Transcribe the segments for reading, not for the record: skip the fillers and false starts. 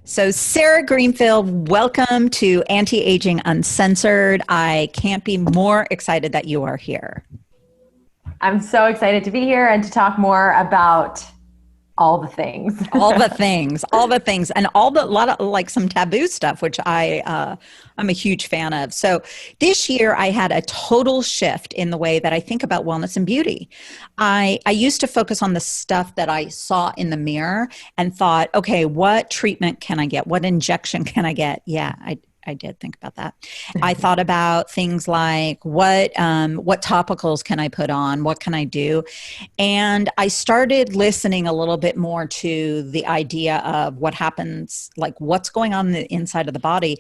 So, Sarah Greenfield, welcome to Anti-Aging Uncensored. I can't be more excited that you are here. I'm so excited to be here and to talk more about all the things. all the things, and a lot of like some taboo stuff, which I'm a huge fan of. So this year I had a total shift in the way that I think about wellness and beauty. I used to focus on the stuff that I saw in the mirror and thought, okay, what treatment can I get? What injection can I get? Yeah, I did think about that. I thought about things like what topicals can I put on? What can I do? And I started listening a little bit more to the idea of what happens, like what's going on the inside of the body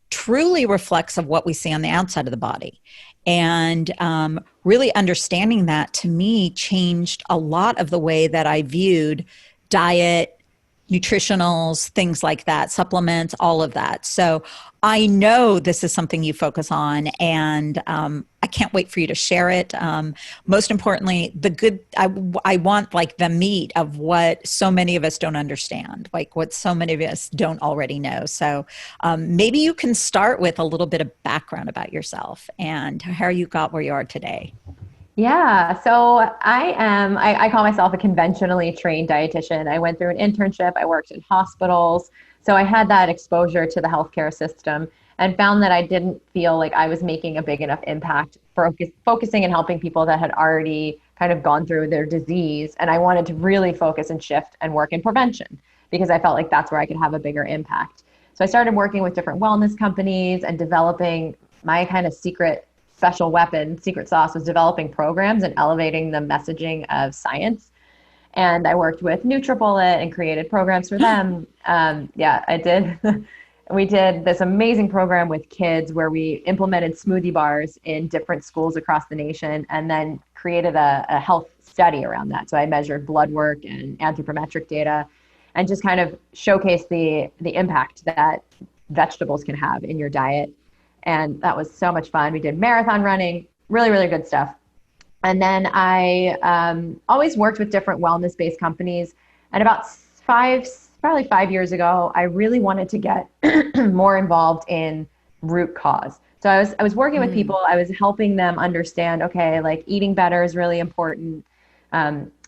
truly reflects of what we see on the outside of the body. And really understanding that, to me, changed a lot of the way that I viewed diet, nutritionals, things like that, supplements, all of that. So I know this is something you focus on, and I can't wait for you to share it. Most importantly, I want like the meat of what so many of us don't understand, like what so many of us don't already know. So maybe you can start with a little bit of background about yourself and how you got where you are today. Yeah, so I call myself a conventionally trained dietitian. I went through an internship, I worked in hospitals. So I had that exposure to the healthcare system and found that I didn't feel like I was making a big enough impact focusing and helping people that had already kind of gone through their disease. And I wanted to really focus and shift and work in prevention because I felt like that's where I could have a bigger impact. So I started working with different wellness companies and developing my kind of special weapon, secret sauce, was developing programs and elevating the messaging of science. And I worked with NutriBullet and created programs for them. Yeah, I did. We did this amazing program with kids where we implemented smoothie bars in different schools across the nation and then created a health study around that. So I measured blood work and anthropometric data and just kind of showcased the impact that vegetables can have in your diet. And that was so much fun. We did marathon running, really, really good stuff. And then I always worked with different wellness-based companies. And about probably 5 years ago, I really wanted to get more involved in root cause. So I was working with people. I was helping them understand, okay, like eating better is really important.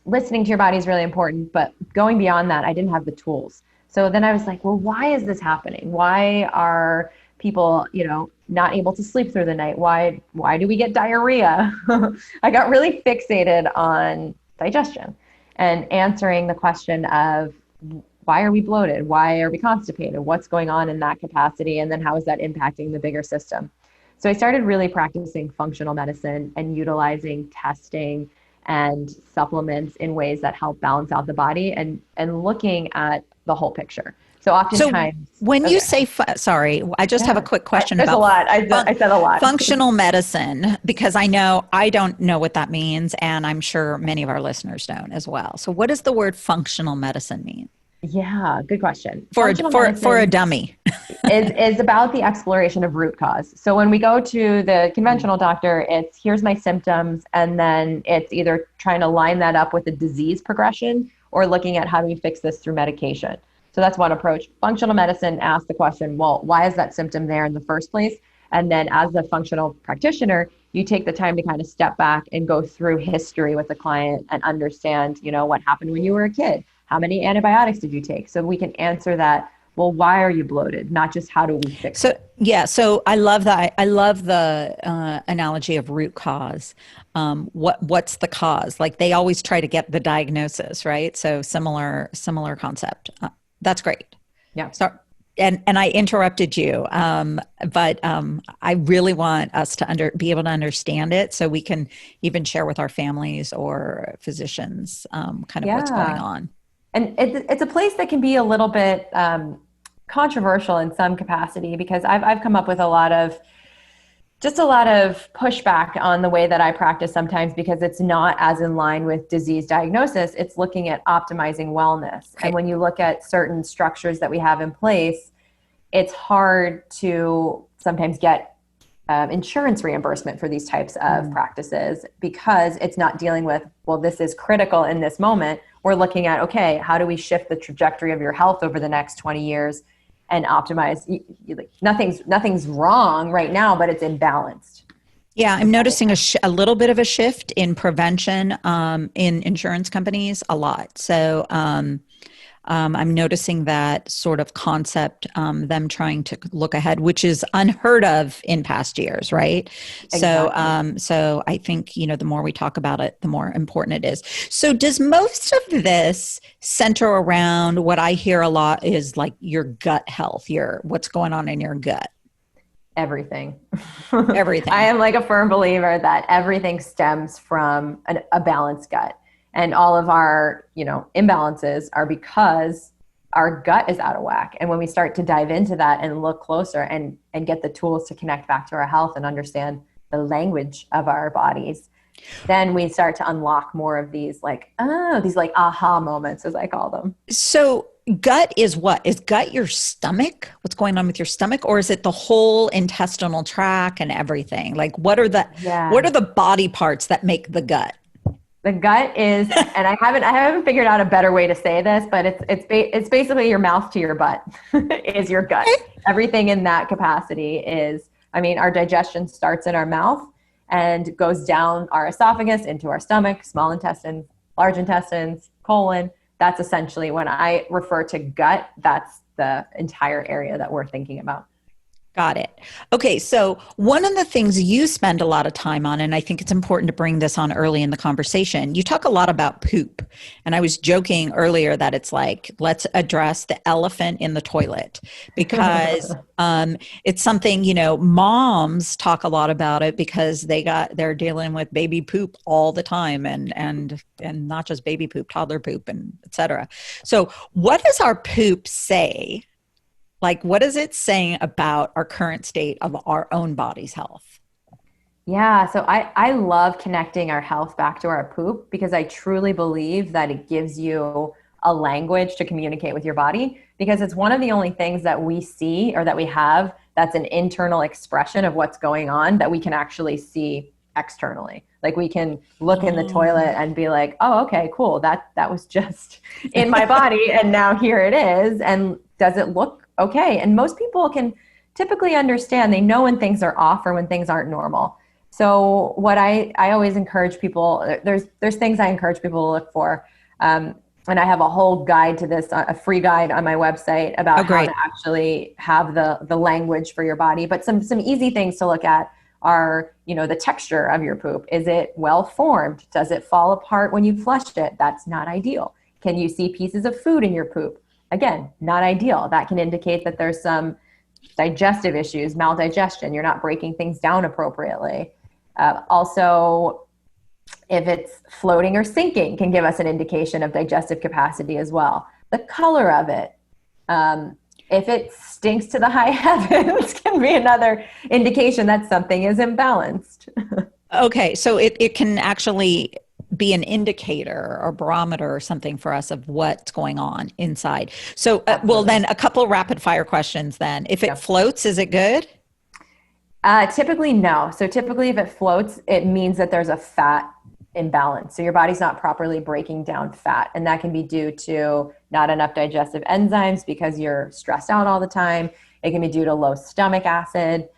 Listening to your body is really important. But going beyond that, I didn't have the tools. So then I was like, well, why is this happening? Why are people, not able to sleep through the night? Why do we get diarrhea? I got really fixated on digestion and answering the question of why are we bloated? Why are we constipated? What's going on in that capacity? And then how is that impacting the bigger system? So I started really practicing functional medicine and utilizing testing and supplements in ways that help balance out the body and looking at the whole picture. So oftentimes, when you say, sorry, I just have a quick question there's about a lot. I said a lot. Functional medicine, because I don't know what that means, and I'm sure many of our listeners don't as well. So what does the word functional medicine mean? Yeah, good question. For a dummy. is about the exploration of root cause. So when we go to the conventional doctor, it's here's my symptoms, and then it's either trying to line that up with the disease progression or looking at how do we fix this through medication. So that's one approach. Functional medicine asks the question, well, why is that symptom there in the first place? And then as a functional practitioner, you take the time to kind of step back and go through history with the client and understand, what happened when you were a kid? How many antibiotics did you take? So we can answer that, well, why are you bloated? Not just how do we fix it? Yeah, so I love that. I love the analogy of root cause. What's the cause? Like they always try to get the diagnosis, right? So similar concept. That's great. Yeah. So, and I interrupted you, but I really want us to be able to understand it so we can even share with our families or physicians kind of what's going on. And it's a place that can be a little bit controversial in some capacity because I've come up with a lot of pushback on the way that I practice sometimes because it's not as in line with disease diagnosis. It's looking at optimizing wellness. Right. And when you look at certain structures that we have in place, it's hard to sometimes get insurance reimbursement for these types of practices because it's not dealing with, well, this is critical in this moment. We're looking at, okay, how do we shift the trajectory of your health over the next 20 years? and optimize. Like nothing's wrong right now, but it's imbalanced. Yeah, I'm noticing a little bit of a shift in prevention in insurance companies a lot. So I'm noticing that sort of concept, them trying to look ahead, which is unheard of in past years, right? So, Exactly. so I think, the more we talk about it, the more important it is. So does most of this center around what I hear a lot is like your gut health, what's going on in your gut? Everything. I Everything. am like a firm believer that everything stems from a balanced gut. And all of our, imbalances are because our gut is out of whack. And when we start to dive into that and look closer and get the tools to connect back to our health and understand the language of our bodies, then we start to unlock more of these these like aha moments, as I call them. So gut is what? Is gut your stomach? What's going on with your stomach? Or is it the whole intestinal tract and everything? Like what are Yeah. the body parts that make the gut? The gut is, and I haven't figured out a better way to say this, but it's basically your mouth to your butt is your gut. Everything in that capacity is, I mean, our digestion starts in our mouth and goes down our esophagus into our stomach, small intestine, large intestines, colon. That's essentially when I refer to gut, that's the entire area that we're thinking about. Got it. Okay, so one of the things you spend a lot of time on, and I think it's important to bring this on early in the conversation, you talk a lot about poop. And I was joking earlier that it's like, let's address the elephant in the toilet because it's something, moms talk a lot about it because they're dealing with baby poop all the time and not just baby poop, toddler poop, and et cetera. So what does our poop say? Like, what is it saying about our current state of our own body's health? Yeah, so I love connecting our health back to our poop because I truly believe that it gives you a language to communicate with your body because it's one of the only things that we see or that we have that's an internal expression of what's going on that we can actually see externally. Like we can look in the toilet and be like, "Oh, okay, cool. That was just in my body and now here it is." And does it look okay? And most people can typically understand. They know when things are off or when things aren't normal. So what I always encourage people, there's things I encourage people to look for. And I have a whole guide to this, a free guide on my website about how to Great. actually have the language for your body. But some easy things to look at are, the texture of your poop. Is it well formed? Does it fall apart when you flush it? That's not ideal. Can you see pieces of food in your poop? Again, not ideal. That can indicate that there's some digestive issues, maldigestion. You're not breaking things down appropriately. Also, if it's floating or sinking can give us an indication of digestive capacity as well. The color of it. If it stinks to the high heavens can be another indication that something is imbalanced. Okay, so it can actually be an indicator or barometer or something for us of what's going on inside. So, well, then a couple rapid fire questions then. If it floats, is it good? Typically, no. So typically if it floats, it means that there's a fat imbalance. So your body's not properly breaking down fat. And that can be due to not enough digestive enzymes because you're stressed out all the time. It can be due to low stomach acid.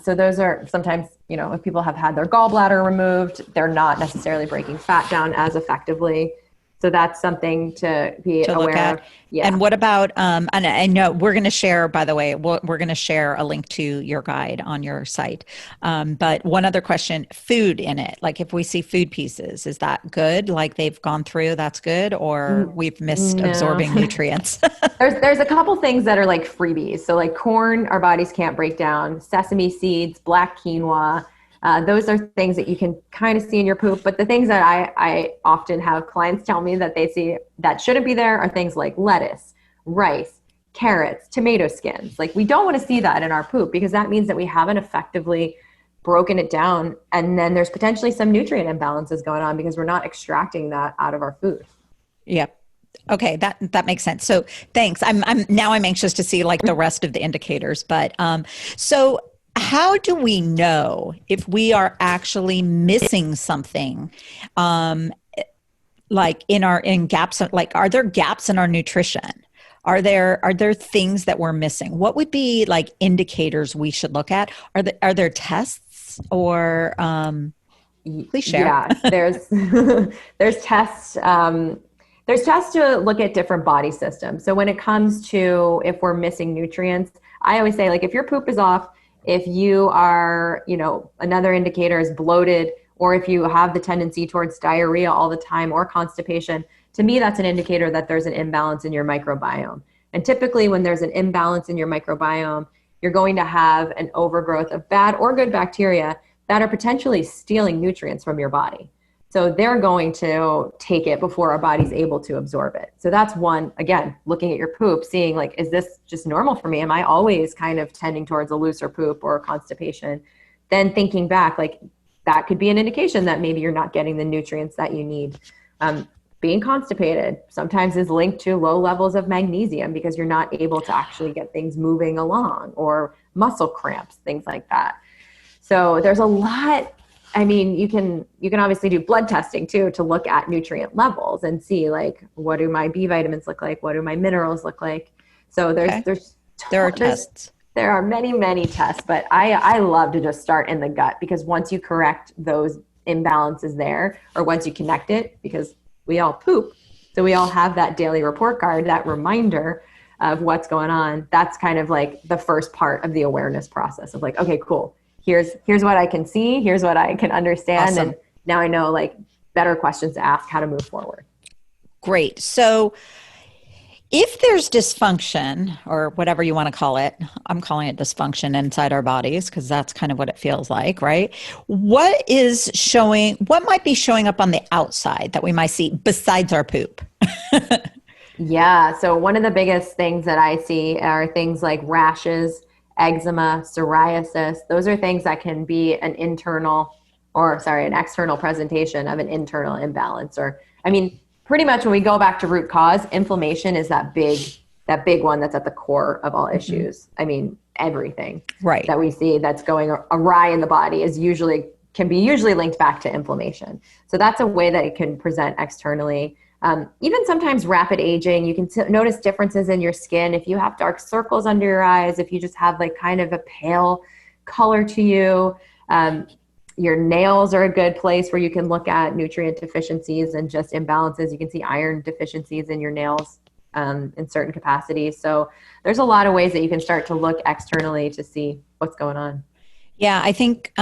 So those are sometimes, if people have had their gallbladder removed, they're not necessarily breaking fat down as effectively. So that's something to be Look aware at. of. Yeah. And what about, and I know we're going to share, by the way, we're going to share a link to your guide on your site. But one other question, food in it. Like if we see food pieces, is that good? Like they've gone through, that's good, or we've missed No. absorbing nutrients? There's a couple things that are like freebies. So like corn, our bodies can't break down. Sesame seeds, black quinoa. Those are things that you can kind of see in your poop. But the things that I often have clients tell me that they see that shouldn't be there are things like lettuce, rice, carrots, tomato skins. Like we don't want to see that in our poop because that means that we haven't effectively broken it down. And then there's potentially some nutrient imbalances going on because we're not extracting that out of our food. Yep. Okay, that makes sense. So thanks. I'm anxious to see like the rest of the indicators. But so how do we know if we are actually missing something? Like in gaps, like are there gaps in our nutrition? Are there things that we're missing? What would be like indicators we should look at? Are there tests or please share. Yeah, there's there's tests. There's tests to look at different body systems. So when it comes to if we're missing nutrients, I always say, like, if your poop is off, if you are, another indicator is bloated, or if you have the tendency towards diarrhea all the time or constipation, to me, that's an indicator that there's an imbalance in your microbiome. And typically when there's an imbalance in your microbiome, you're going to have an overgrowth of bad or good bacteria that are potentially stealing nutrients from your body. So they're going to take it before our body's able to absorb it. So that's one, again, looking at your poop, seeing like, is this just normal for me? Am I always kind of tending towards a looser poop or constipation? Then thinking back, like that could be an indication that maybe you're not getting the nutrients that you need. Being constipated sometimes is linked to low levels of magnesium because you're not able to actually get things moving along, or muscle cramps, things like that. So there's a lot. I mean, you can obviously do blood testing too to look at nutrient levels and see, like, what do my B vitamins look like? What do my minerals look like? So there are tests. There are many, many tests, but I love to just start in the gut, because once you correct those imbalances there, or once you connect it, because we all poop, so we all have that daily report card, that reminder of what's going on. That's kind of like the first part of the awareness process of like, okay, cool. Here's what I can see. Here's what I can understand. Awesome. And now I know like better questions to ask, how to move forward. Great. So if there's dysfunction, or whatever you want to call it, I'm calling it dysfunction inside our bodies because that's kind of what it feels like, right? What might be showing up on the outside that we might see besides our poop? Yeah. So one of the biggest things that I see are things like rashes, eczema, psoriasis. Those are things that can be an external presentation of an internal imbalance. Pretty much when we go back to root cause, inflammation is that big one that's at the core of all issues. Everything that we see that's going awry in the body can be usually linked back to inflammation. So that's a way that it can present externally. Even sometimes rapid aging, you can notice differences in your skin. If you have dark circles under your eyes, if you just have like kind of a pale color to you, your nails are a good place where you can look at nutrient deficiencies and just imbalances. You can see iron deficiencies in your nails in certain capacities. So there's a lot of ways that you can start to look externally to see what's going on. Yeah, I think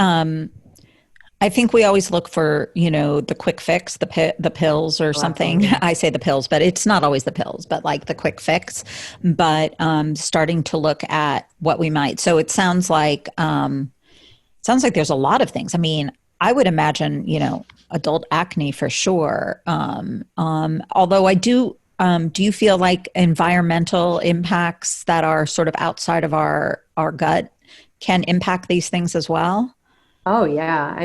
we always look for, the quick fix, the pills or something. I say the pills, but it's not always the pills, but like the quick fix. But starting to look at what we might. So it sounds like there's a lot of things. I would imagine, adult acne for sure. Although do you feel like environmental impacts that are sort of outside of our gut can impact these things as well? Oh yeah.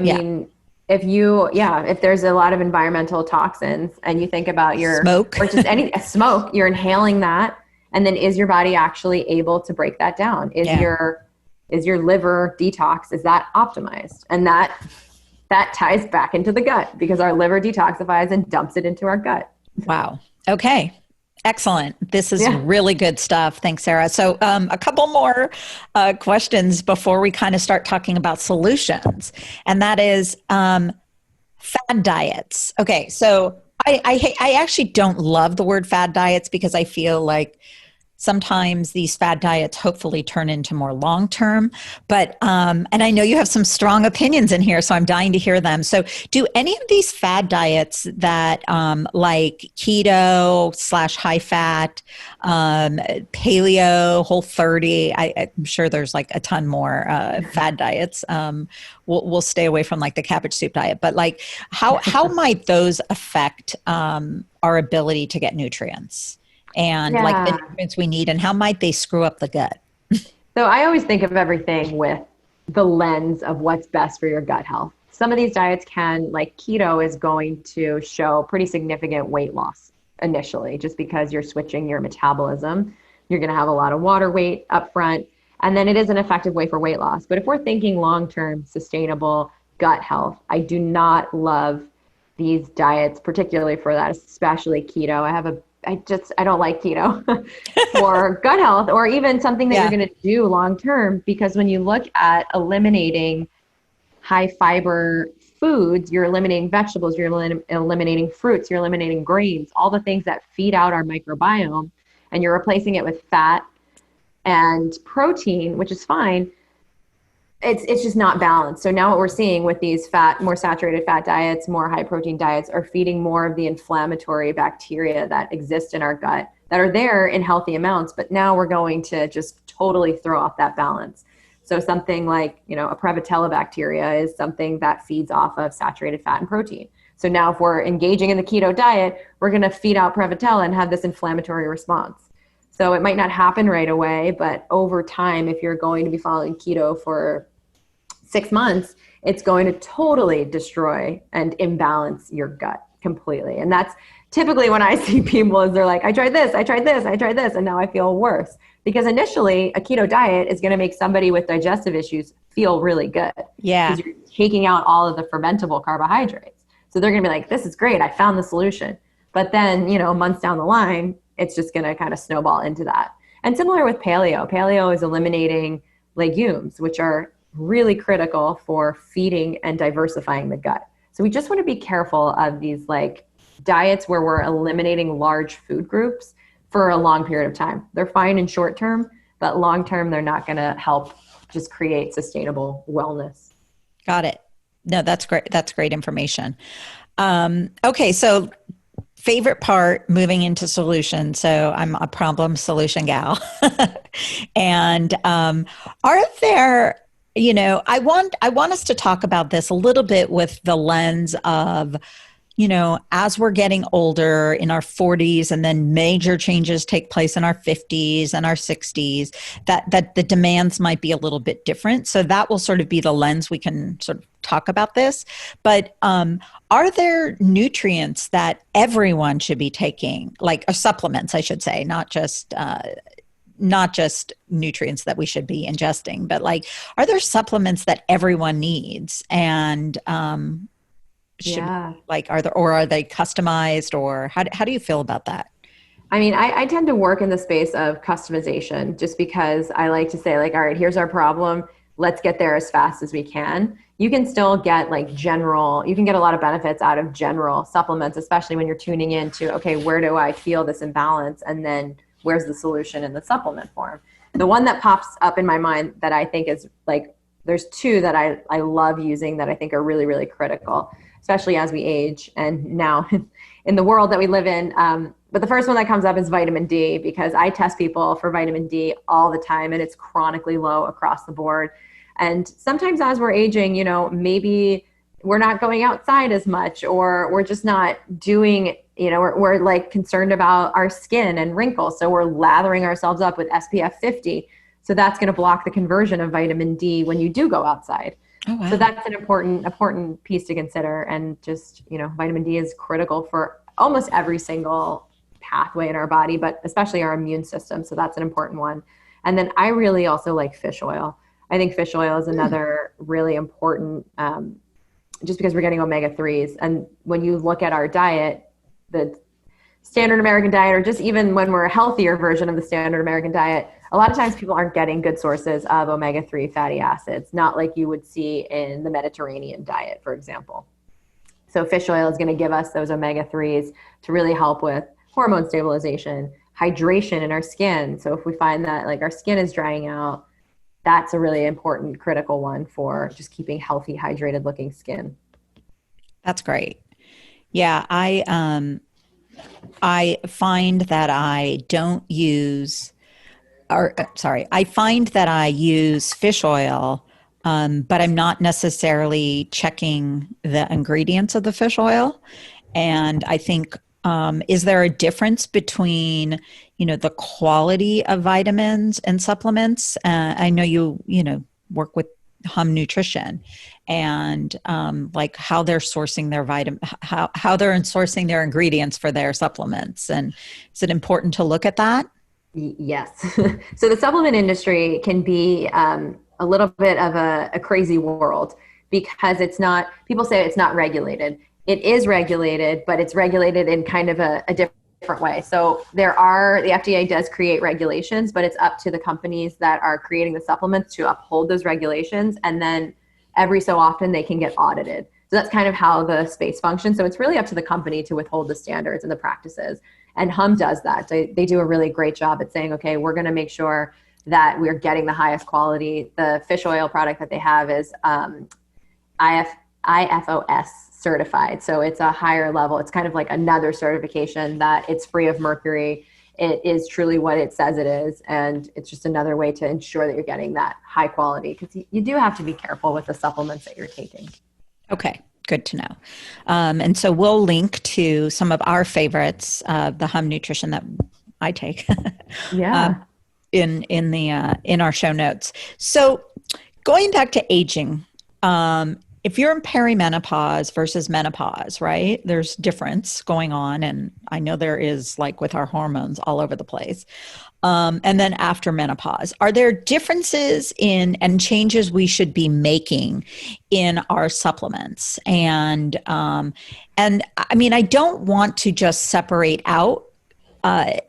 If there's a lot of environmental toxins and you think about your smoke or just any smoke, you're inhaling that. And then is your body actually able to break that down? Is your liver detox, is that optimized? And that ties back into the gut because our liver detoxifies and dumps it into our gut. Wow. Okay. Excellent. This is really good stuff. Thanks, Sarah. So a couple more questions before we kind of start talking about solutions. And that is fad diets. Okay. So I actually don't love the word fad diets because I feel like sometimes these fad diets hopefully turn into more long-term, but, and I know you have some strong opinions in here, so I'm dying to hear them. So do any of these fad diets that like keto / high fat, paleo, Whole30, I'm sure there's like a ton more fad diets. We'll stay away from like the cabbage soup diet, but like how might those affect our ability to get nutrients? And like the nutrients we need, and how might they screw up the gut? So I always think of everything with the lens of what's best for your gut health. Some of these diets like keto is going to show pretty significant weight loss initially, just because you're switching your metabolism. You're going to have a lot of water weight up front, and then it is an effective way for weight loss. But if we're thinking long-term sustainable gut health, I do not love these diets, particularly for that, especially keto. I have a I don't like keto for gut health, or even something that you're Yeah. going to do long term, because when you look at eliminating high fiber foods, you're eliminating vegetables, you're eliminating fruits, you're eliminating grains, all the things that feed out our microbiome, and you're replacing it with fat and protein, which is fine. It's just not balanced. So now what we're seeing with these more saturated fat diets, more high protein diets, are feeding more of the inflammatory bacteria that exist in our gut that are there in healthy amounts. But now we're going to just totally throw off that balance. So something like, a Prevotella bacteria is something that feeds off of saturated fat and protein. So now if we're engaging in the keto diet, we're going to feed out Prevotella and have this inflammatory response. So it might not happen right away, but over time, if you're going to be following keto for 6 months, it's going to totally destroy and imbalance your gut completely. And that's typically when I see people, is they're like, I tried this, and now I feel worse. Because initially, a keto diet is going to make somebody with digestive issues feel really good. Yeah. Because you're taking out all of the fermentable carbohydrates. So they're going to be like, this is great, I found the solution. But then, months down the line, it's just going to kind of snowball into that. And similar with paleo. Paleo is eliminating legumes, which are really critical for feeding and diversifying the gut. So we just want to be careful of these diets where we're eliminating large food groups for a long period of time. They're fine in short term, but long term, they're not going to help just create sustainable wellness. Got it. No, that's great. That's great information. Okay. So favorite part, moving into solution. So I'm a problem solution gal. And are there, I want us to talk about this a little bit with the lens of, as we're getting older in our 40s, and then major changes take place in our 50s and our 60s, that the demands might be a little bit different. So that will sort of be the lens we can sort of talk about this. But are there nutrients that everyone should be taking, like supplements, I should say, not just nutrients that we should be ingesting, but are there supplements that everyone needs? And Yeah. are they customized, or how do you feel about that? I mean, I tend to work in the space of customization, just because I like to say, all right, here's our problem. Let's get there as fast as we can. You can still get you can get a lot of benefits out of general supplements, especially when you're tuning into, okay, where do I feel this imbalance? And then where's the solution in the supplement form? The one that pops up in my mind that I think is there's two that I love using that I think are really, really critical, especially as we age and now in the world that we live in. But the first one that comes up is vitamin D, because I test people for vitamin D all the time, and it's chronically low across the board. And sometimes as we're aging, maybe we're not going outside as much, or we're just not doing, we're concerned about our skin and wrinkles. So we're lathering ourselves up with SPF 50. So that's going to block the conversion of vitamin D when you do go outside. Oh, wow. So that's an important piece to consider. And just, vitamin D is critical for almost every single pathway in our body, but especially our immune system. So that's an important one. And then I really also like fish oil. I think fish oil is another really important, just because we're getting omega-3s. And when you look at our diet, the standard American diet, or just even when we're a healthier version of the standard American diet, a lot of times people aren't getting good sources of omega-3 fatty acids, not like you would see in the Mediterranean diet, for example. So fish oil is going to give us those omega-3s to really help with hormone stabilization, hydration in our skin. So if we find that our skin is drying out, that's a really important, critical one for just keeping healthy, hydrated looking skin. That's great. Yeah, I find that I find that I use fish oil, but I'm not necessarily checking the ingredients of the fish oil. And I think, is there a difference between, the quality of vitamins and supplements? I know you work with Hum Nutrition, and how they're sourcing their how they're sourcing their ingredients for their supplements. And is it important to look at that? Yes. So the supplement industry can be a little bit of a crazy world, because people say it's not regulated. It is regulated, but it's regulated in kind of a different different way. So the FDA does create regulations, but it's up to the companies that are creating the supplements to uphold those regulations. And then every so often they can get audited. So that's kind of how the space functions. So it's really up to the company to withhold the standards and the practices. And Hum does that. They do a really great job at saying, okay, we're going to make sure that we're getting the highest quality. The fish oil product that they have is IFOS certified. So it's a higher level. It's kind of like another certification that it's free of mercury. It is truly what it says it is. And it's just another way to ensure that you're getting that high quality, because you do have to be careful with the supplements that you're taking. Okay, good to know. And so we'll link to some of our favorites, the Hum Nutrition that I take. Yeah. In our show notes. So going back to aging, if you're in perimenopause versus menopause, right? There's difference going on. And I know there is, like with our hormones all over the place. And then after menopause, are there differences and changes we should be making in our supplements? And I mean, I don't want to just separate out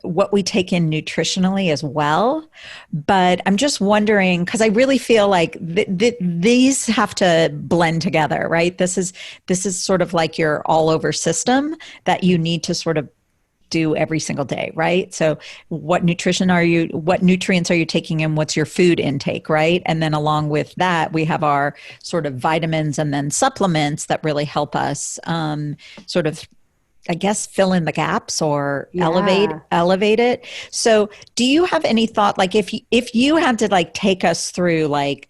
what we take in nutritionally as well. But I'm just wondering, because I really feel like these have to blend together, right? This is sort of like your all over system that you need to sort of do every single day, right? So what nutrients are you taking in? What's your food intake, right? And then along with that, we have our sort of vitamins and then supplements that really help us sort of, I guess, fill in the gaps or elevate it. So do you have any thought, like if you had to like take us through like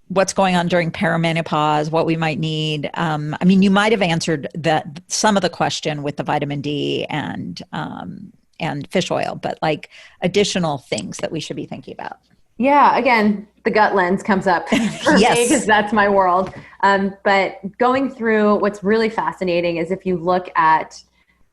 what's going on during perimenopause, what we might need? I mean, you might have answered some of the question with the vitamin D and fish oil, but like additional things that we should be thinking about. Yeah, again, the gut lens comes up for me because that's my world. But going through, what's really fascinating is if you look at,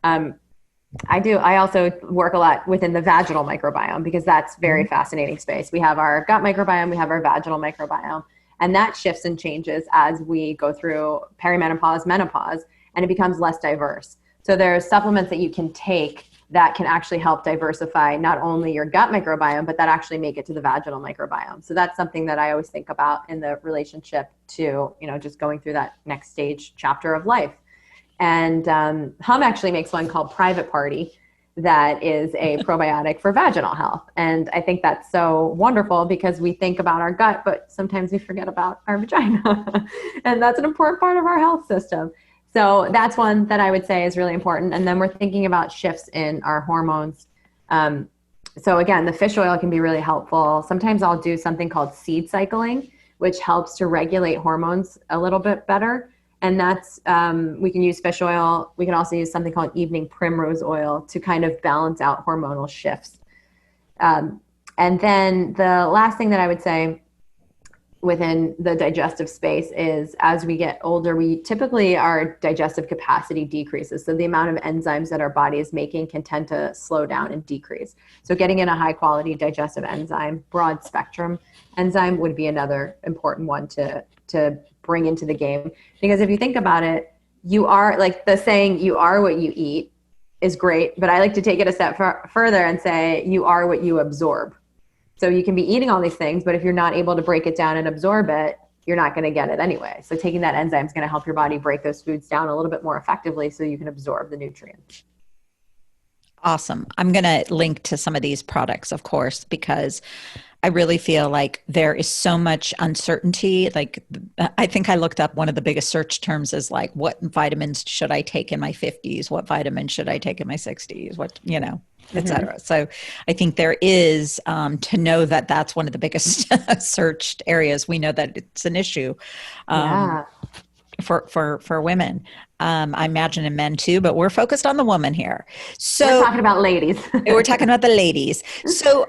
I also work a lot within the vaginal microbiome because that's very fascinating space. We have our gut microbiome, we have our vaginal microbiome, and that shifts and changes as we go through perimenopause, menopause, and it becomes less diverse. So there's supplements that you can take that can actually help diversify not only your gut microbiome, but that actually make it to the vaginal microbiome. So that's something that I always think about in the relationship to, just going through that next stage chapter of life. And Hum actually makes one called Private Party that is a probiotic for vaginal health. And I think that's so wonderful because we think about our gut, but sometimes we forget about our vagina. And that's an important part of our health system. So that's one that I would say is really important. And then we're thinking about shifts in our hormones. So again, the fish oil can be really helpful. Sometimes I'll do something called seed cycling, which helps to regulate hormones a little bit better. And that's, we can use fish oil. We can also use something called evening primrose oil to kind of balance out hormonal shifts. And then the last thing that I would say within the digestive space is as we get older, our digestive capacity decreases. So the amount of enzymes that our body is making can tend to slow down and decrease. So getting in a high quality digestive enzyme, broad spectrum enzyme would be another important one to bring into the game. Because if you think about it, you are, like the saying, you are what you eat is great, but I like to take it a step further and say you are what you absorb. So you can be eating all these things, but if you're not able to break it down and absorb it, you're not going to get it anyway. So taking that enzyme is going to help your body break those foods down a little bit more effectively so you can absorb the nutrients. Awesome. I'm going to link to some of these products, of course, because I really feel like there is so much uncertainty. Like, I think I looked up one of the biggest search terms is like, what vitamins should I take in my 50s? What vitamins should I take in my 60s? What, et cetera. So I think there is, to know that that's one of the biggest searched areas. We know that it's an issue for women. I imagine in men too, but we're focused on the woman here. So we're talking about ladies. We're talking about the ladies. So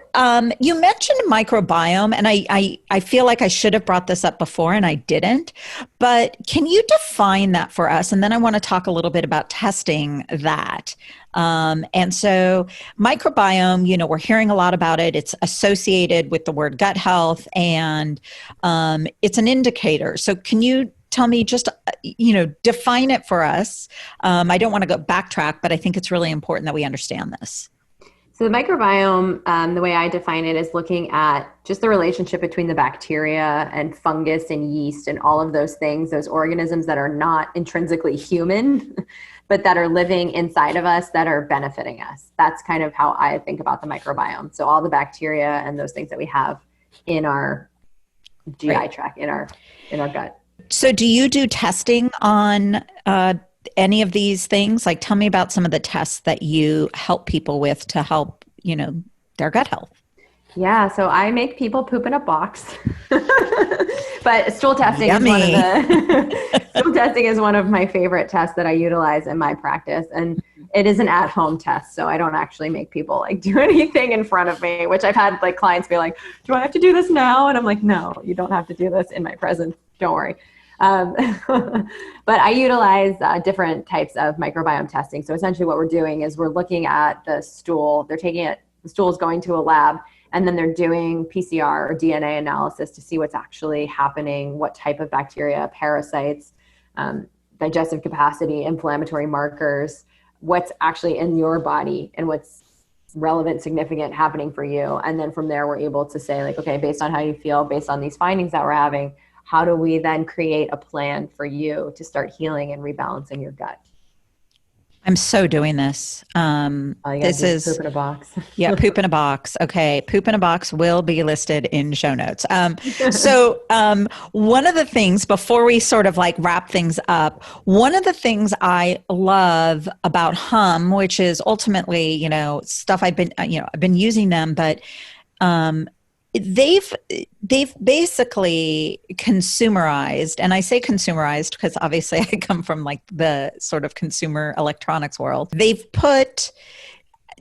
you mentioned microbiome, and I feel like I should have brought this up before and I didn't, but can you define that for us? And then I want to talk a little bit about testing that. And so microbiome, we're hearing a lot about it. It's associated with the word gut health, and it's an indicator. So can you tell me just, define it for us. I don't want to go backtrack, but I think it's really important that we understand this. So the microbiome, the way I define it, is looking at just the relationship between the bacteria and fungus and yeast and all of those things, those organisms that are not intrinsically human, but that are living inside of us that are benefiting us. That's kind of how I think about the microbiome. So all the bacteria and those things that we have in our GI tract, in our gut. So do you do testing on any of these things? Like, tell me about some of the tests that you help people with to help, their gut health. Yeah, so I make people poop in a box, but stool testing Yummy. Stool testing is one of my favorite tests that I utilize in my practice, and it is an at-home test, so I don't actually make people like do anything in front of me. Which I've had like clients be like, "Do I have to do this now?" And I'm like, "No, you don't have to do this in my presence. Don't worry." But I utilize different types of microbiome testing. So essentially, what we're doing is we're looking at the stool. They're taking it. The stool is going to a lab. And then they're doing PCR or DNA analysis to see what's actually happening, what type of bacteria, parasites, digestive capacity, inflammatory markers, what's actually in your body and what's relevant, significant happening for you. And then from there, we're able to say like, okay, based on how you feel, based on these findings that we're having, how do we then create a plan for you to start healing and rebalancing your gut? I'm so doing this. This is poop in a box. Yeah, poop in a box. Okay, poop in a box will be listed in show notes. So one of the things before we sort of like wrap things up, one of the things I love about Hum, which is ultimately stuff I've been using them, but they've basically consumerized, and I say consumerized because obviously I come from like the sort of consumer electronics world. They've put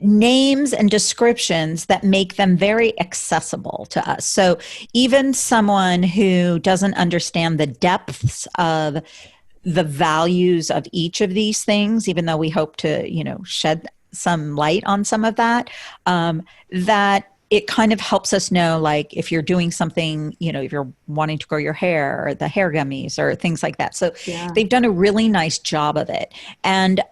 names and descriptions that make them very accessible to us. So even someone who doesn't understand the depths of the values of each of these things, even though we hope to, shed some light on some of that, that it kind of helps us know, like, if you're doing something, if you're wanting to grow your hair or the hair gummies or things like that. So They've done a really nice job of it. And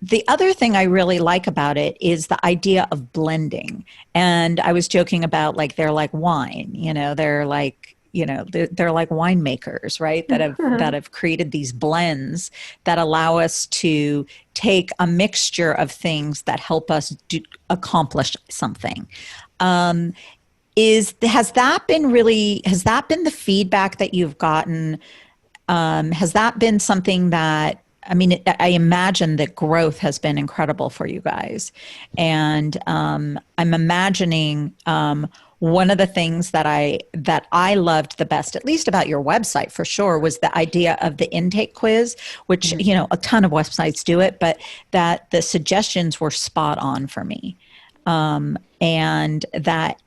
the other thing I really like about it is the idea of blending. And I was joking about like, they're like wine, they're like, they're like winemakers, right? That have created these blends that allow us to take a mixture of things that help us accomplish something. Has that been the feedback that you've gotten? Has that been something that, I imagine that growth has been incredible for you guys. And I'm imagining one of the things that I loved the best, at least about your website for sure, was the idea of the intake quiz, which, a ton of websites do it, but that the suggestions were spot on for me. And that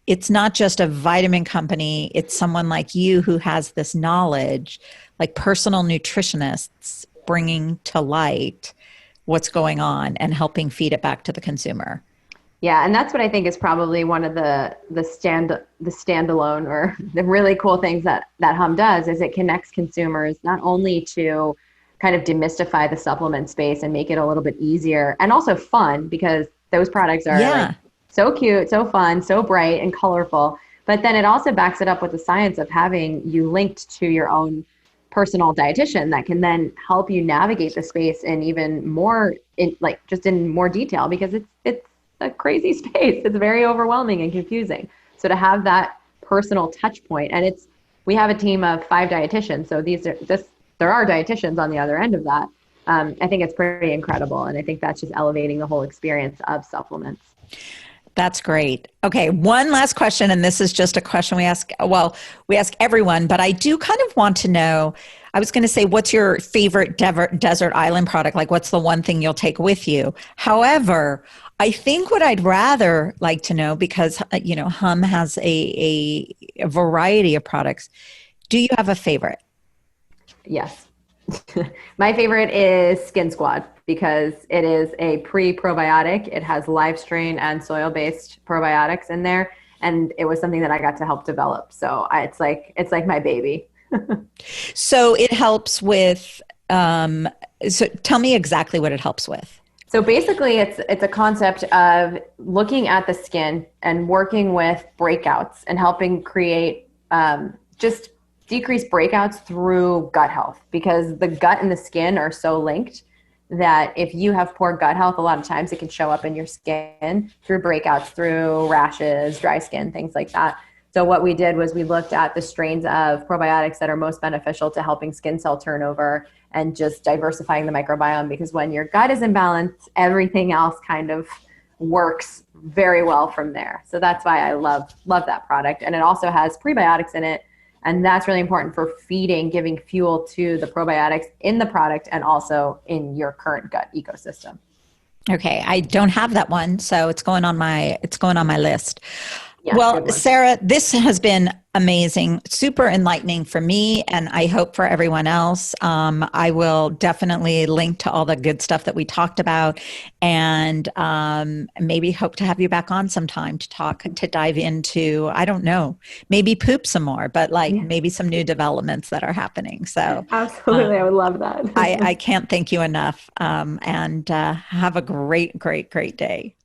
it's not just a vitamin company, it's someone like you who has this knowledge, like personal nutritionists bringing to light what's going on and helping feed it back to the consumer. Yeah, and that's what I think is probably one of the standalone or the really cool things that Hum does is it connects consumers not only to kind of demystify the supplement space and make it a little bit easier and also fun, because those products are like so cute, so fun, so bright and colorful. But then it also backs it up with the science of having you linked to your own personal dietitian that can then help you navigate the space in even more in more detail, because it's a crazy space. It's very overwhelming and confusing. So to have that personal touch point, and we have a team of 5 dietitians. So there are dietitians on the other end of that. I think it's pretty incredible. And I think that's just elevating the whole experience of supplements. That's great. Okay, one last question, and this is just a question we ask everyone, but I do kind of want to know, I was going to say, what's your favorite desert island product? Like, what's the one thing you'll take with you? However, I think what I'd rather like to know, because, Hum has a variety of products. Do you have a favorite? Yes. My favorite is Skin Squad, because it is a pre-probiotic. It has live strain and soil-based probiotics in there. And it was something that I got to help develop. So it's like my baby. So it helps with, so tell me exactly what it helps with. So basically, it's a concept of looking at the skin and working with breakouts and helping create just decrease breakouts through gut health, because the gut and the skin are so linked that if you have poor gut health, a lot of times it can show up in your skin through breakouts, through rashes, dry skin, things like that. So what we did was we looked at the strains of probiotics that are most beneficial to helping skin cell turnover and just diversifying the microbiome, because when your gut is in balance, everything else kind of works very well from there. So that's why I love that product. And it also has prebiotics in it. And that's really important for feeding, giving fuel to the probiotics in the product and also in your current gut ecosystem. Okay, I don't have that one, so it's going on my list. Yeah, Well, good one. Sarah, this has been amazing, super enlightening for me, and I hope for everyone else. I will definitely link to all the good stuff that we talked about, and maybe hope to have you back on sometime to talk, to dive into, I don't know, maybe poop some more, but like Yeah, maybe some new developments that are happening. So absolutely. I um, would love that. I can't thank you enough, and have a great, great, great day.